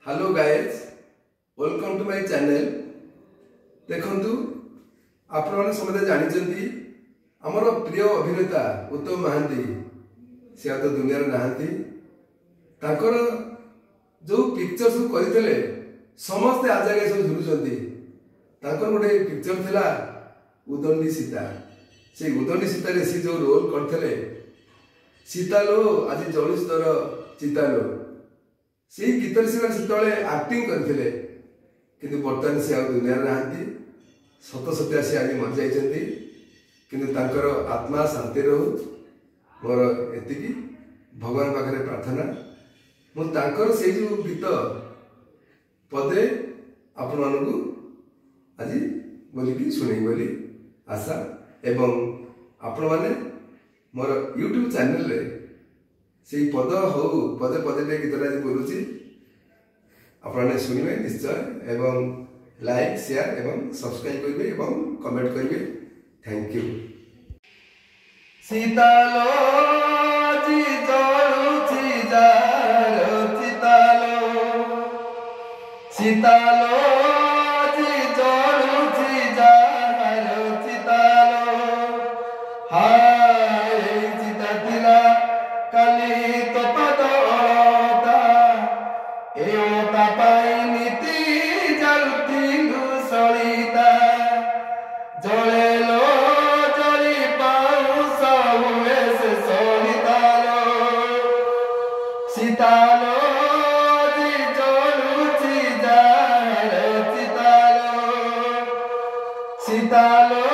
Hello guys welcome to my channel. देखंतु आपण माने समझे जानिचंती हमर प्रिय अभिनेता उत्तम महांती से तो दुनिया रे नाहंती। ताकर जो पिक्चर सब करथिले समस्त आज आगे सब झुलुचंती। ताकर गोटे पिक्चर थिला उदंडी सीता। से उदंडी सीता रे से जो रोल करथिले सीतालो आज जळुस तर चितालो से गीतर से आक्टिंग करथिले किंतु बर्तमान से दुनिया नहांती। सत सत्या से आज मर जाइछंती किंतु तांकर आत्मा शांति रहू मोर एतिकी भगवान पाखरे प्रार्थना। मु तांकर से जो गीत पदे आपण मानकु आज बोलिकी सुनै बोली आशा एवं आपण माने मोर यूट्यूब चैनल रे से पद हो पदे पदे गीतटा बोलूची आपने शुणवे निश्चय एवं लाइक शेयर एवं सब्सक्राइब करेंगे एवं कमेंट करेंगे। Thank you. सीतालो जी जळुची जारो सीतालो सीतालो जी जळुची जारो सीतालो हाय सीता दिला काली तो पदोता एता पाई नीति जलतिलु सलिता जळेलो जळी पाऊ सहुए से सलितालो सीतालो जी जळुची जारो सीतालो सीतालो